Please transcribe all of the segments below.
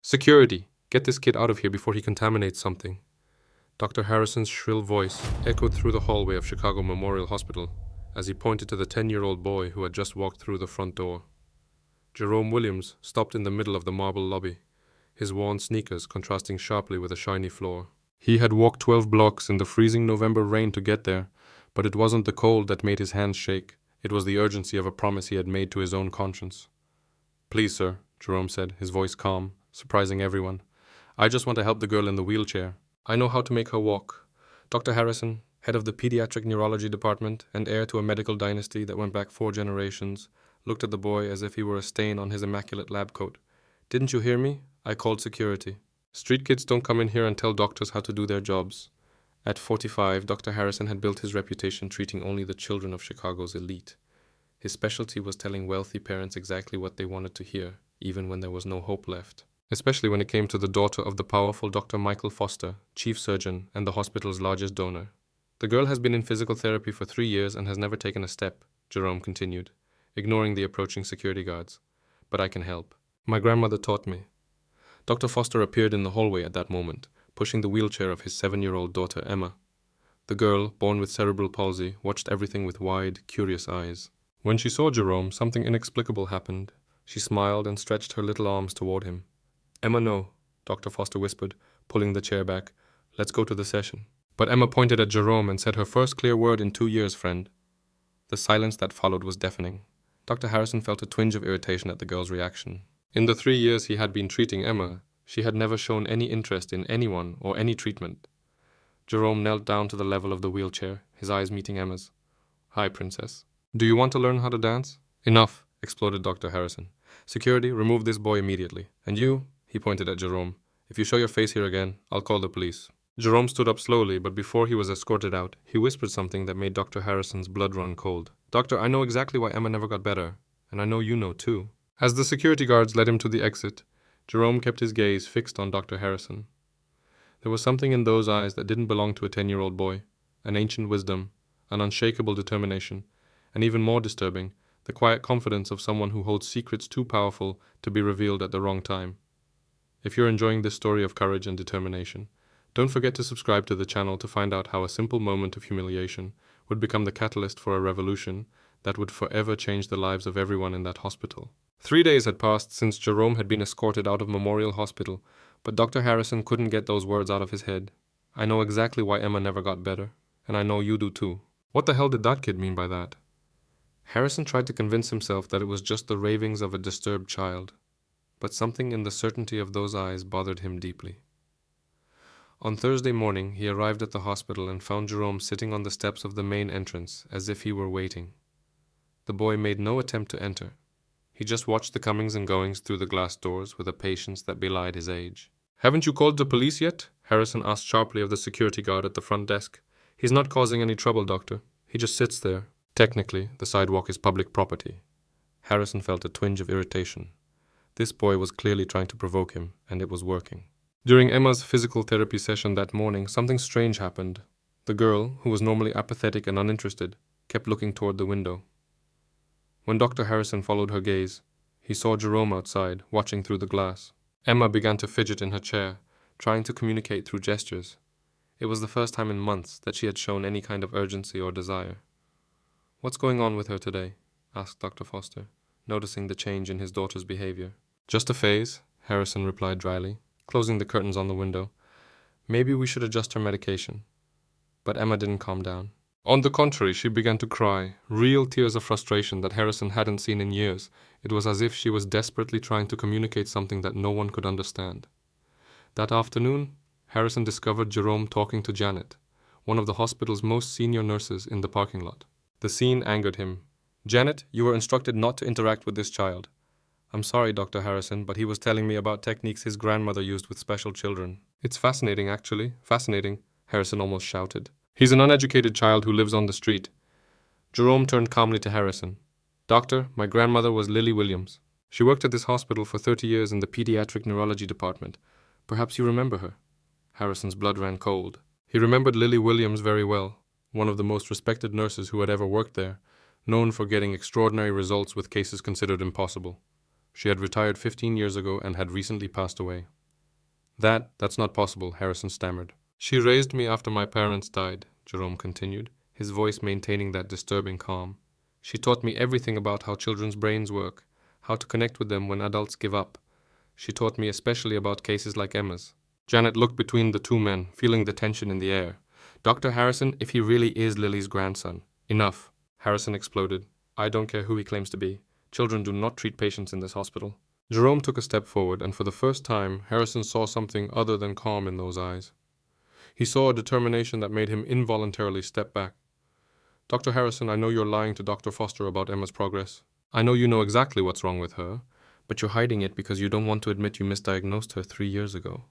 Security! Get this kid out of here before he contaminates something. Dr. Harrison's shrill voice echoed through the hallway of Chicago Memorial Hospital as he pointed to the 10-year-old boy who had just walked through the front door. Jerome Williams stopped in the middle of the marble lobby, his worn sneakers contrasting sharply with a shiny floor. He had walked 12 blocks in the freezing November rain to get there, but it wasn't the cold that made his hands shake. It was the urgency of a promise he had made to his own conscience. "Please, sir," Jerome said, his voice calm, surprising everyone. "I just want to help the girl in the wheelchair. I know how to make her walk." Dr. Harrison, head of the pediatric neurology department and heir to a medical dynasty that went back 4 generations, looked at the boy as if he were a stain on his immaculate lab coat. "Didn't you hear me? I called security. Street kids don't come in here and tell doctors how to do their jobs." At 45, Dr. Harrison had built his reputation treating only the children of Chicago's elite. His specialty was telling wealthy parents exactly what they wanted to hear, even when there was no hope left. Especially when it came to the daughter of the powerful Dr. Michael Foster, chief surgeon and the hospital's largest donor. "The girl has been in physical therapy for 3 years and has never taken a step," Jerome continued, ignoring the approaching security guards. "But I can help. My grandmother taught me." Dr. Foster appeared in the hallway at that moment, pushing the wheelchair of his 7-year-old daughter, Emma. The girl, born with cerebral palsy, watched everything with wide, curious eyes. When she saw Jerome, something inexplicable happened. She smiled and stretched her little arms toward him. "Emma, no," Dr. Foster whispered, pulling the chair back. "Let's go to the session." But Emma pointed at Jerome and said her first clear word in 2 years, friend. The silence that followed was deafening. Dr. Harrison felt a twinge of irritation at the girl's reaction. In the 3 years he had been treating Emma, she had never shown any interest in anyone or any treatment. Jerome knelt down to the level of the wheelchair, his eyes meeting Emma's. "Hi, princess. Do you want to learn how to dance?" "Enough," exploded Dr. Harrison. "Security, remove this boy immediately. And you," he pointed at Jerome, "if you show your face here again, I'll call the police." Jerome stood up slowly, but before he was escorted out, he whispered something that made Dr. Harrison's blood run cold. "Doctor, I know exactly why Emma never got better, and I know you know too." As the security guards led him to the exit, Jerome kept his gaze fixed on Dr. Harrison. There was something in those eyes that didn't belong to a 10-year-old boy, an ancient wisdom, an unshakable determination, and even more disturbing, the quiet confidence of someone who holds secrets too powerful to be revealed at the wrong time. If you're enjoying this story of courage and determination, don't forget to subscribe to the channel to find out how a simple moment of humiliation would become the catalyst for a revolution that would forever change the lives of everyone in that hospital. 3 days had passed since Jerome had been escorted out of Memorial Hospital, but Dr. Harrison couldn't get those words out of his head. "I know exactly why Emma never got better, and I know you do too." What the hell did that kid mean by that? Harrison tried to convince himself that it was just the ravings of a disturbed child, but something in the certainty of those eyes bothered him deeply. On Thursday morning, he arrived at the hospital and found Jerome sitting on the steps of the main entrance, as if he were waiting. The boy made no attempt to enter. He just watched the comings and goings through the glass doors with a patience that belied his age. "Haven't you called the police yet?" Harrison asked sharply of the security guard at the front desk. "He's not causing any trouble, doctor. He just sits there." Technically, the sidewalk is public property. Harrison felt a twinge of irritation. This boy was clearly trying to provoke him, and it was working. During Emma's physical therapy session that morning, something strange happened. The girl, who was normally apathetic and uninterested, kept looking toward the window. When Dr. Harrison followed her gaze, he saw Jerome outside, watching through the glass. Emma began to fidget in her chair, trying to communicate through gestures. It was the first time in months that she had shown any kind of urgency or desire. "What's going on with her today?" asked Dr. Foster, noticing the change in his daughter's behavior. "Just a phase," Harrison replied dryly, closing the curtains on the window. "Maybe we should adjust her medication." But Emma didn't calm down. On the contrary, she began to cry, real tears of frustration that Harrison hadn't seen in years. It was as if she was desperately trying to communicate something that no one could understand. That afternoon, Harrison discovered Jerome talking to Janet, one of the hospital's most senior nurses, in the parking lot. The scene angered him. "Janet, you were instructed not to interact with this child." "I'm sorry, Dr. Harrison, but he was telling me about techniques his grandmother used with special children." "It's fascinating, actually. Fascinating," Harrison almost shouted. "He's an uneducated child who lives on the street." Jerome turned calmly to Harrison. "Doctor, my grandmother was Lily Williams. She worked at this hospital for 30 years in the pediatric neurology department. Perhaps you remember her." Harrison's blood ran cold. He remembered Lily Williams very well, one of the most respected nurses who had ever worked there, known for getting extraordinary results with cases considered impossible. She had retired 15 years ago and had recently passed away. That's not possible, Harrison stammered. She raised me after my parents died, Jerome continued, his voice maintaining that disturbing calm. She taught me everything about how children's brains work, how to connect with them when adults give up. She taught me especially about cases like Emma's. Janet looked between the two men, feeling the tension in the air. Dr. Harrison, if he really is Lily's grandson. Enough, Harrison exploded. I don't care who he claims to be. Children do not treat patients in this hospital. Jerome took a step forward, and for the first time, Harrison saw something other than calm in those eyes. He saw a determination that made him involuntarily step back. Dr. Harrison, I know you're lying to Dr. Foster about Emma's progress. I know you know exactly what's wrong with her, but you're hiding it because you don't want to admit you misdiagnosed her 3 years ago.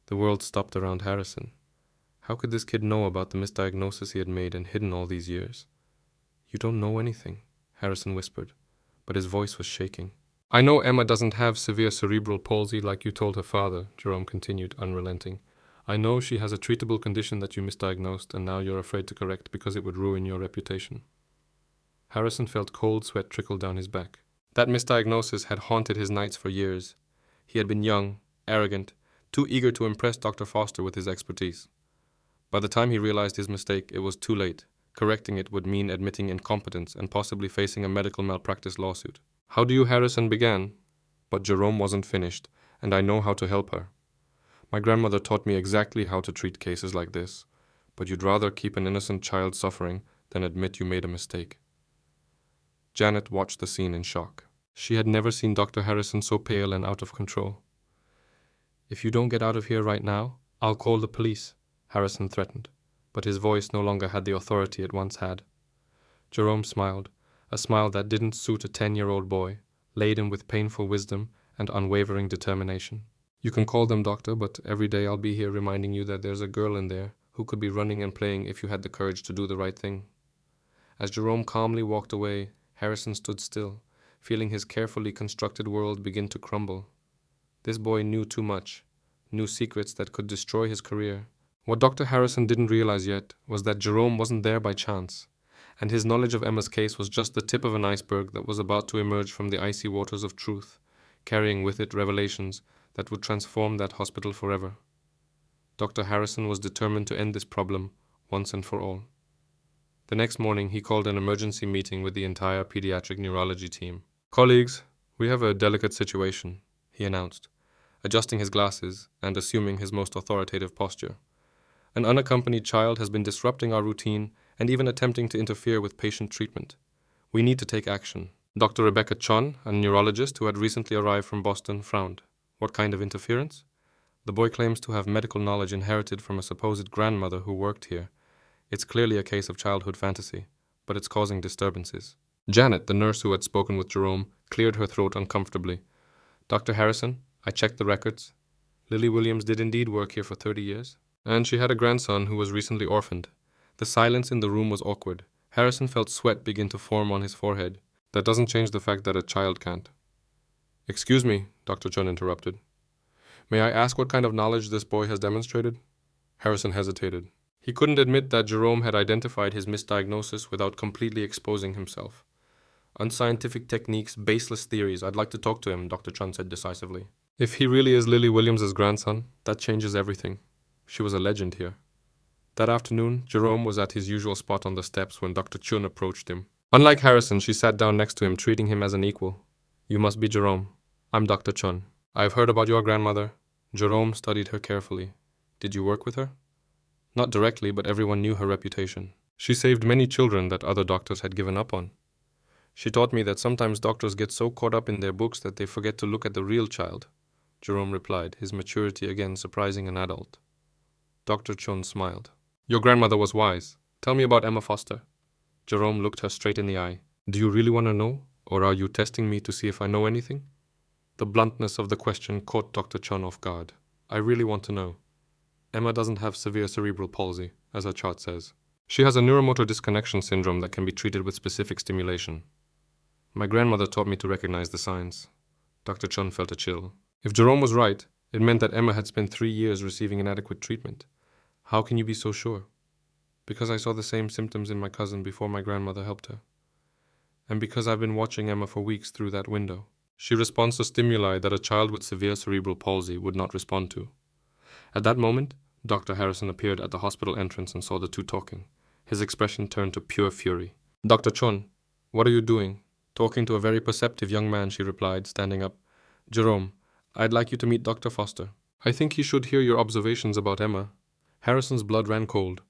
The world stopped around Harrison. How could this kid know about the misdiagnosis he had made and hidden all these years? You don't know anything, Harrison whispered, but his voice was shaking. I know Emma doesn't have severe cerebral palsy like you told her father, Jerome continued, unrelenting. I know she has a treatable condition that you misdiagnosed and now you're afraid to correct because it would ruin your reputation. Harrison felt cold sweat trickle down his back. That misdiagnosis had haunted his nights for years. He had been young, arrogant, too eager to impress Dr. Foster with his expertise. By the time he realized his mistake, it was too late. Correcting it would mean admitting incompetence and possibly facing a medical malpractice lawsuit. How do you, Harrison began? But Jerome wasn't finished, and I know how to help her. My grandmother taught me exactly how to treat cases like this, but you'd rather keep an innocent child suffering than admit you made a mistake. Janet watched the scene in shock. She had never seen Dr. Harrison so pale and out of control. If you don't get out of here right now, I'll call the police, Harrison threatened, but his voice no longer had the authority it once had. Jerome smiled, a smile that didn't suit a 10-year-old boy, laden with painful wisdom and unwavering determination. You can call them, doctor, but every day I'll be here reminding you that there's a girl in there who could be running and playing if you had the courage to do the right thing. As Jerome calmly walked away, Harrison stood still, feeling his carefully constructed world begin to crumble. This boy knew too much, knew secrets that could destroy his career. What Dr. Harrison didn't realize yet was that Jerome wasn't there by chance, and his knowledge of Emma's case was just the tip of an iceberg that was about to emerge from the icy waters of truth, carrying with it revelations that would transform that hospital forever. Dr. Harrison was determined to end this problem once and for all. The next morning, he called an emergency meeting with the entire pediatric neurology team. Colleagues, we have a delicate situation, he announced, adjusting his glasses and assuming his most authoritative posture. An unaccompanied child has been disrupting our routine and even attempting to interfere with patient treatment. We need to take action. Dr. Rebecca Chon, a neurologist who had recently arrived from Boston, frowned. What kind of interference? The boy claims to have medical knowledge inherited from a supposed grandmother who worked here. It's clearly a case of childhood fantasy, but it's causing disturbances. Janet, the nurse who had spoken with Jerome, cleared her throat uncomfortably. Dr. Harrison, I checked the records. Lily Williams did indeed work here for 30 years. And she had a grandson who was recently orphaned. The silence in the room was awkward. Harrison felt sweat begin to form on his forehead. That doesn't change the fact that a child can't. Excuse me, Dr. Chun interrupted. May I ask what kind of knowledge this boy has demonstrated? Harrison hesitated. He couldn't admit that Jerome had identified his misdiagnosis without completely exposing himself. Unscientific techniques, baseless theories. I'd like to talk to him, Dr. Chun said decisively. If he really is Lily Williams' grandson, that changes everything. She was a legend here. That afternoon, Jerome was at his usual spot on the steps when Dr. Chun approached him. Unlike Harrison, she sat down next to him, treating him as an equal. You must be Jerome. I'm Dr. Chun. I've heard about your grandmother. Jerome studied her carefully. Did you work with her? Not directly, but everyone knew her reputation. She saved many children that other doctors had given up on. She taught me that sometimes doctors get so caught up in their books that they forget to look at the real child, Jerome replied, his maturity again surprising an adult. Dr. Chun smiled. Your grandmother was wise. Tell me about Emma Foster. Jerome looked her straight in the eye. Do you really want to know, or are you testing me to see if I know anything? The bluntness of the question caught Dr. Chun off guard. I really want to know. Emma doesn't have severe cerebral palsy, as her chart says. She has a neuromotor disconnection syndrome that can be treated with specific stimulation. My grandmother taught me to recognize the signs. Dr. Chun felt a chill. If Jerome was right, it meant that Emma had spent 3 years receiving inadequate treatment. How can you be so sure? Because I saw the same symptoms in my cousin before my grandmother helped her. And because I've been watching Emma for weeks through that window. She responds to stimuli that a child with severe cerebral palsy would not respond to. At that moment, Dr. Harrison appeared at the hospital entrance and saw the two talking. His expression turned to pure fury. "Dr. Chun, what are you doing?" "Talking to a very perceptive young man," she replied, standing up. "Jerome, I'd like you to meet Dr. Foster. I think he should hear your observations about Emma." Harrison's blood ran cold.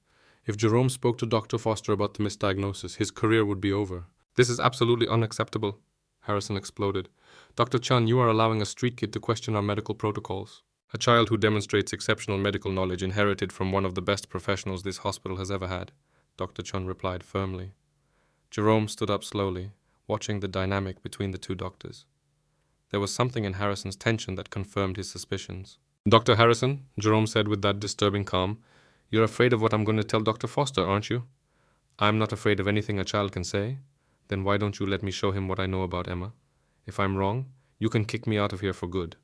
If Jerome spoke to Dr. Foster about the misdiagnosis, his career would be over. "This is absolutely unacceptable," Harrison exploded. "Dr. Chun, you are allowing a street kid to question our medical protocols." "A child who demonstrates exceptional medical knowledge inherited from one of the best professionals this hospital has ever had," Dr. Chun replied firmly. Jerome stood up slowly, watching the dynamic between the two doctors. There was something in Harrison's tension that confirmed his suspicions. "Dr. Harrison," Jerome said with that disturbing calm, "you're afraid of what I'm going to tell Dr. Foster, aren't you?" "I'm not afraid of anything a child can say." "Then why don't you let me show him what I know about Emma? If I'm wrong, you can kick me out of here for good."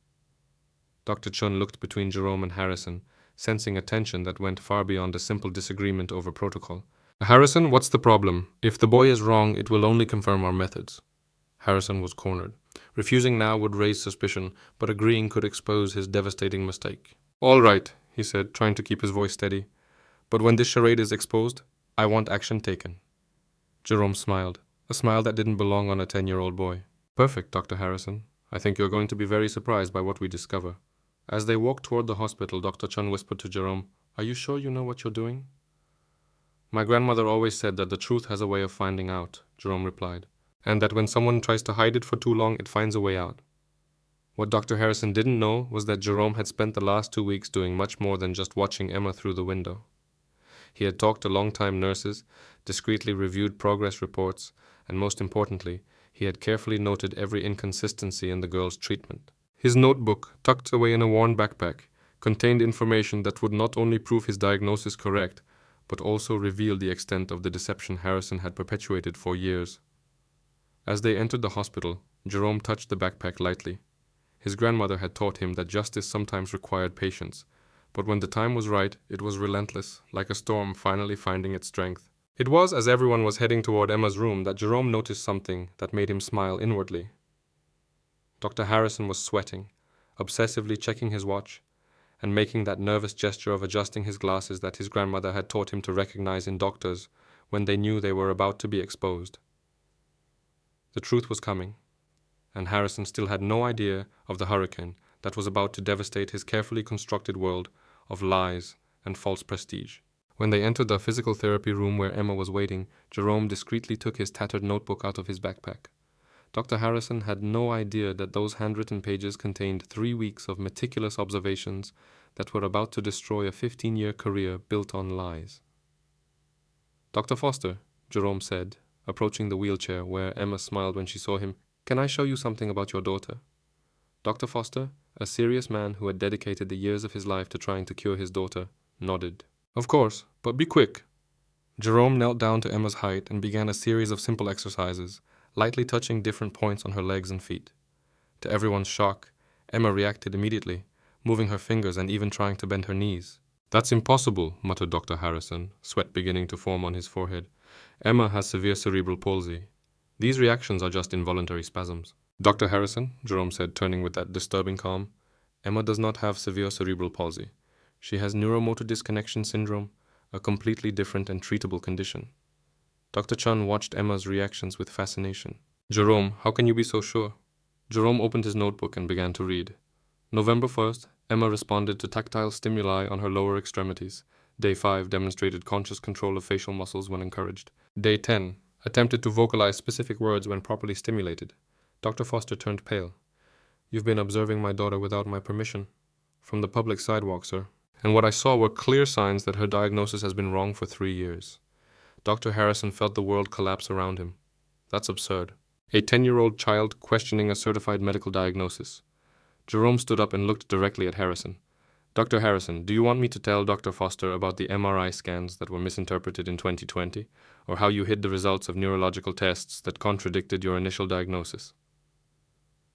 Dr. Chun looked between Jerome and Harrison, sensing a tension that went far beyond a simple disagreement over protocol. "Harrison, what's the problem? If the boy is wrong, it will only confirm our methods." Harrison was cornered. Refusing now would raise suspicion, but agreeing could expose his devastating mistake. "All right," he said, trying to keep his voice steady. "But when this charade is exposed, I want action taken." Jerome smiled, a smile that didn't belong on a 10-year-old boy. "Perfect, Dr. Harrison. I think you're going to be very surprised by what we discover." As they walked toward the hospital, Dr. Chun whispered to Jerome, "Are you sure you know what you're doing?" "My grandmother always said that the truth has a way of finding out," Jerome replied, "and that when someone tries to hide it for too long, it finds a way out." What Dr. Harrison didn't know was that Jerome had spent the last 2 weeks doing much more than just watching Emma through the window. He had talked to long-time nurses, discreetly reviewed progress reports, and most importantly, he had carefully noted every inconsistency in the girl's treatment. His notebook, tucked away in a worn backpack, contained information that would not only prove his diagnosis correct, but also reveal the extent of the deception Harrison had perpetuated for years. As they entered the hospital, Jerome touched the backpack lightly. His grandmother had taught him that justice sometimes required patience, but when the time was right, it was relentless, like a storm finally finding its strength. It was as everyone was heading toward Emma's room that Jerome noticed something that made him smile inwardly. Dr. Harrison was sweating, obsessively checking his watch, and making that nervous gesture of adjusting his glasses that his grandmother had taught him to recognize in doctors when they knew they were about to be exposed. The truth was coming, and Harrison still had no idea of the hurricane that was about to devastate his carefully constructed world of lies and false prestige. When they entered the physical therapy room where Emma was waiting, Jerome discreetly took his tattered notebook out of his backpack. Dr. Harrison had no idea that those handwritten pages contained 3 weeks of meticulous observations that were about to destroy a 15-year career built on lies. "Dr. Foster," Jerome said, approaching the wheelchair where Emma smiled when she saw him, "can I show you something about your daughter?" Dr. Foster, a serious man who had dedicated the years of his life to trying to cure his daughter, nodded. "Of course, but be quick." Jerome knelt down to Emma's height and began a series of simple exercises, lightly touching different points on her legs and feet. To everyone's shock, Emma reacted immediately, moving her fingers and even trying to bend her knees. "That's impossible," muttered Dr. Harrison, sweat beginning to form on his forehead. "Emma has severe cerebral palsy. These reactions are just involuntary spasms." "Dr. Harrison," Jerome said, turning with that disturbing calm, "Emma does not have severe cerebral palsy. She has neuromotor disconnection syndrome, a completely different and treatable condition." Dr. Chun watched Emma's reactions with fascination. "Jerome, how can you be so sure?" Jerome opened his notebook and began to read. November 1st, Emma responded to tactile stimuli on her lower extremities. Day 5 demonstrated conscious control of facial muscles when encouraged. Day 10 attempted to vocalize specific words when properly stimulated. Dr. Foster turned pale. "You've been observing my daughter without my permission." "From the public sidewalk, sir. And what I saw were clear signs that her diagnosis has been wrong for 3 years. Dr. Harrison felt the world collapse around him. That's absurd. A 10-year-old child questioning a certified medical diagnosis. Jerome stood up and looked directly at Harrison. "Dr. Harrison, do you want me to tell Dr. Foster about the MRI scans that were misinterpreted in 2020, or how you hid the results of neurological tests that contradicted your initial diagnosis?"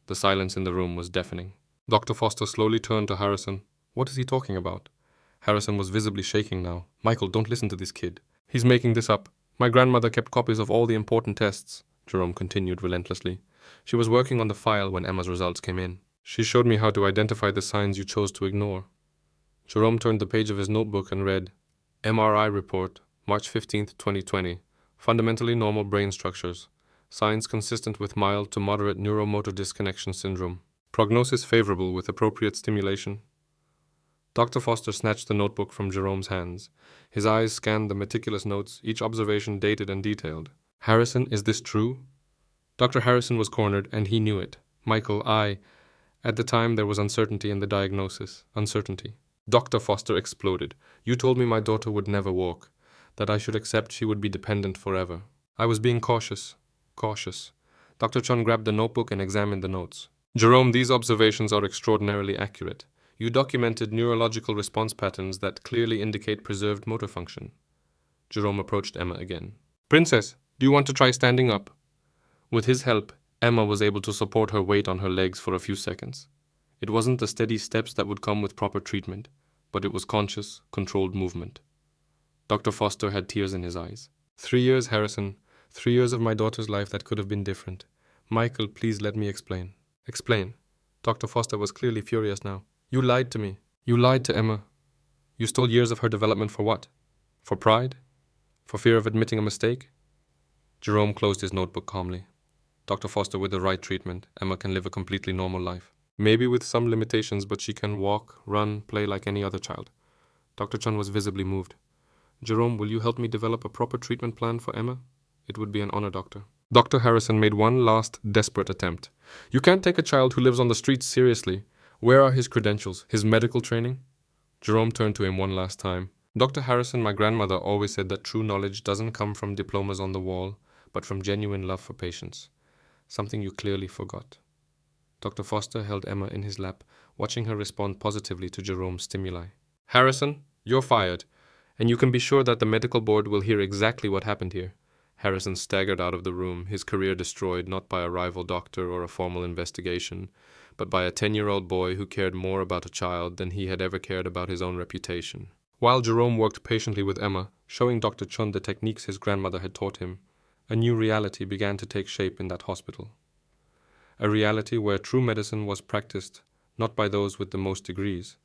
The silence in the room was deafening. Dr. Foster slowly turned to Harrison. "What is he talking about?" Harrison was visibly shaking now. "Michael, don't listen to this kid. He's making this up. My grandmother kept copies of all the important tests," Jerome continued relentlessly. She was working on the file when Emma's results came in. She showed me how to identify the signs you chose to ignore. Jerome turned the page of his notebook and read, MRI report, March 15th, 2020. Fundamentally normal brain structures. Signs consistent with mild to moderate neuromotor disconnection syndrome. Prognosis favorable with appropriate stimulation. Dr. Foster snatched the notebook from Jerome's hands. His eyes scanned the meticulous notes, each observation dated and detailed. Harrison, is this true? Dr. Harrison was cornered, and he knew it. Michael, At the time, there was uncertainty in the diagnosis. Uncertainty. Dr. Foster exploded. You told me my daughter would never walk, that I should accept she would be dependent forever. I was being cautious. Cautious. Dr. Chun grabbed the notebook and examined the notes. Jerome, these observations are extraordinarily accurate. You documented neurological response patterns that clearly indicate preserved motor function. Jerome approached Emma again. Princess, do you want to try standing up? With his help, Emma was able to support her weight on her legs for a few seconds. It wasn't the steady steps that would come with proper treatment, but it was conscious, controlled movement. Dr. Foster had tears in his eyes. 3 years, Harrison. 3 years of my daughter's life that could have been different. Michael, please let me explain. Explain. Dr. Foster was clearly furious now. You lied to me. You lied to Emma. You stole years of her development for what? For pride? For fear of admitting a mistake? Jerome closed his notebook calmly. Dr. Foster, with the right treatment, Emma can live a completely normal life. Maybe with some limitations, but she can walk, run, play like any other child. Dr. Chun was visibly moved. Jerome, will you help me develop a proper treatment plan for Emma? It would be an honor, Doctor. Dr. Harrison made one last desperate attempt. You can't take a child who lives on the streets seriously. Where are his credentials, his medical training? Jerome turned to him one last time. Dr. Harrison, my grandmother always said that true knowledge doesn't come from diplomas on the wall, but from genuine love for patients. Something you clearly forgot. Dr. Foster held Emma in his lap, watching her respond positively to Jerome's stimuli. Harrison, you're fired, and you can be sure that the medical board will hear exactly what happened here. Harrison staggered out of the room, his career destroyed not by a rival doctor or a formal investigation, but by a 10-year-old boy who cared more about a child than he had ever cared about his own reputation. While Jerome worked patiently with Emma, showing Dr. Chun the techniques his grandmother had taught him, a new reality began to take shape in that hospital. A reality where true medicine was practiced not by those with the most degrees,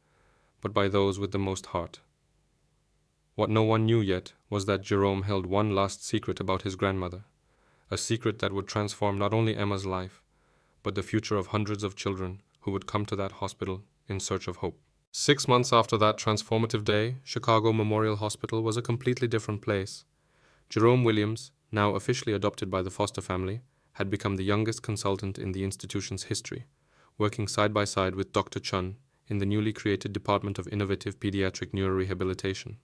but by those with the most heart. What no one knew yet was that Jerome held one last secret about his grandmother, a secret that would transform not only Emma's life, but the future of hundreds of children who would come to that hospital in search of hope. 6 months after that transformative day, Chicago Memorial Hospital was a completely different place. Jerome Williams, now officially adopted by the Foster family, had become the youngest consultant in the institution's history, working side by side with Dr. Chun in the newly created Department of Innovative Pediatric Neurorehabilitation.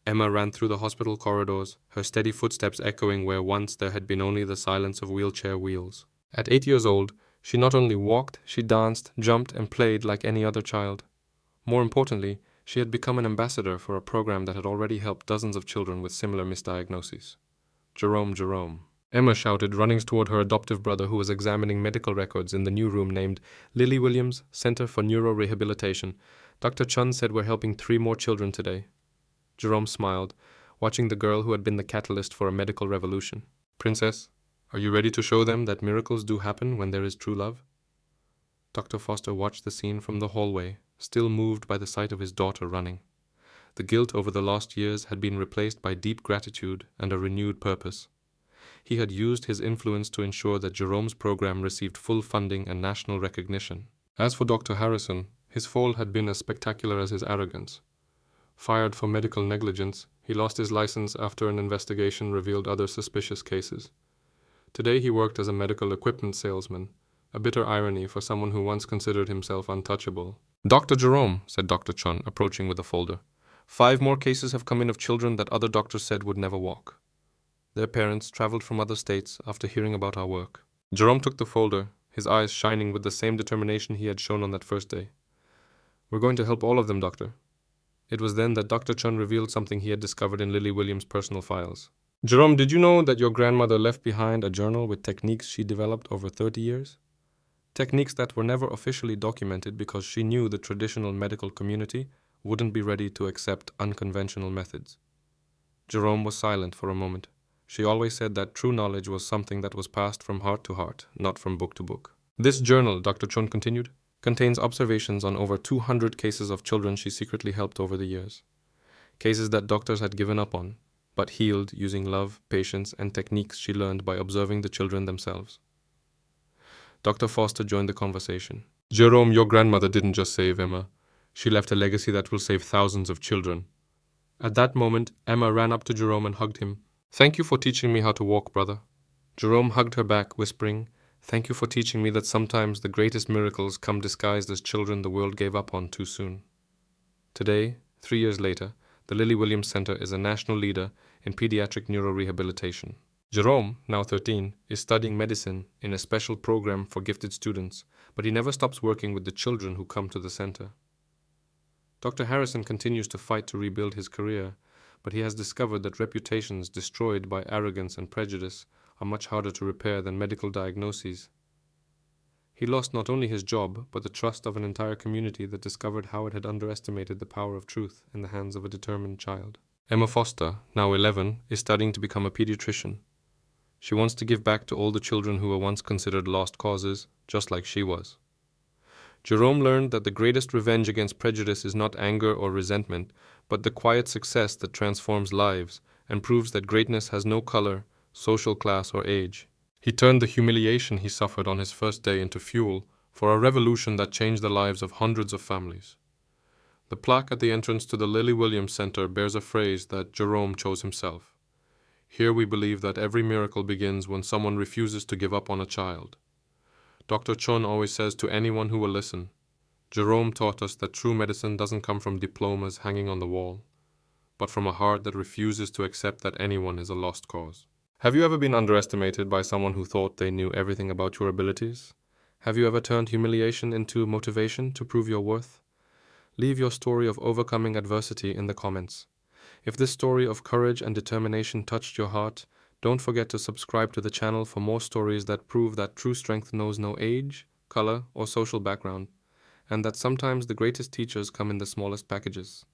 Emma ran through the hospital corridors, her steady footsteps echoing where once there had been only the silence of wheelchair wheels. At 8 years old, she not only walked, she danced, jumped, and played like any other child. More importantly, she had become an ambassador for a program that had already helped dozens of children with similar misdiagnoses. Jerome. Emma shouted, running toward her adoptive brother who was examining medical records in the new room named Lily Williams Center for Neurorehabilitation. Dr. Chun said we're helping 3 more children today. Jerome smiled, watching the girl who had been the catalyst for a medical revolution. Princess, are you ready to show them that miracles do happen when there is true love? Dr. Foster watched the scene from the hallway, still moved by the sight of his daughter running. The guilt over the lost years had been replaced by deep gratitude and a renewed purpose. He had used his influence to ensure that Jerome's program received full funding and national recognition. As for Dr. Harrison, his fall had been as spectacular as his arrogance. Fired for medical negligence, he lost his license after an investigation revealed other suspicious cases. Today he worked as a medical equipment salesman, a bitter irony for someone who once considered himself untouchable. Dr. Jerome, said Dr. Chun, approaching with a folder. 5 more cases have come in of children that other doctors said would never walk. Their parents traveled from other states after hearing about our work. Jerome took the folder, his eyes shining with the same determination he had shown on that first day. We're going to help all of them, Doctor. It was then that Dr. Chun revealed something he had discovered in Lily Williams' personal files. Jerome, did you know that your grandmother left behind a journal with techniques she developed over 30 years? Techniques that were never officially documented because she knew the traditional medical community wouldn't be ready to accept unconventional methods. Jerome was silent for a moment, She always said that true knowledge was something that was passed from heart to heart, not from book to book. This journal, Dr. Chun continued, contains observations on over 200 cases of children she secretly helped over the years. Cases that doctors had given up on, but healed using love, patience, and techniques she learned by observing the children themselves. Dr. Foster joined the conversation. Jerome, your grandmother didn't just save Emma. She left a legacy that will save thousands of children. At that moment, Emma ran up to Jerome and hugged him. Thank you for teaching me how to walk, brother. Jerome hugged her back, whispering, Thank you for teaching me that sometimes the greatest miracles come disguised as children the world gave up on too soon. Today, 3 years later, the Lily Williams Center is a national leader in pediatric neurorehabilitation. Jerome, now 13, is studying medicine in a special program for gifted students, but he never stops working with the children who come to the center. Dr. Harrison continues to fight to rebuild his career, but he has discovered that reputations destroyed by arrogance and prejudice are much harder to repair than medical diagnoses. He lost not only his job, but the trust of an entire community that discovered how it had underestimated the power of truth in the hands of a determined child. Emma Foster, now 11, is studying to become a pediatrician. She wants to give back to all the children who were once considered lost causes, just like she was. Jerome learned that the greatest revenge against prejudice is not anger or resentment, but the quiet success that transforms lives and proves that greatness has no color, social class, or age. He turned the humiliation he suffered on his first day into fuel for a revolution that changed the lives of hundreds of families. The plaque at the entrance to the Lily Williams Center bears a phrase that Jerome chose himself. Here we believe that every miracle begins when someone refuses to give up on a child. Dr. Chun always says to anyone who will listen, Jerome taught us that true medicine doesn't come from diplomas hanging on the wall, but from a heart that refuses to accept that anyone is a lost cause. Have you ever been underestimated by someone who thought they knew everything about your abilities? Have you ever turned humiliation into motivation to prove your worth? Leave your story of overcoming adversity in the comments. If this story of courage and determination touched your heart, don't forget to subscribe to the channel for more stories that prove that true strength knows no age, color, or social background, and that sometimes the greatest teachers come in the smallest packages.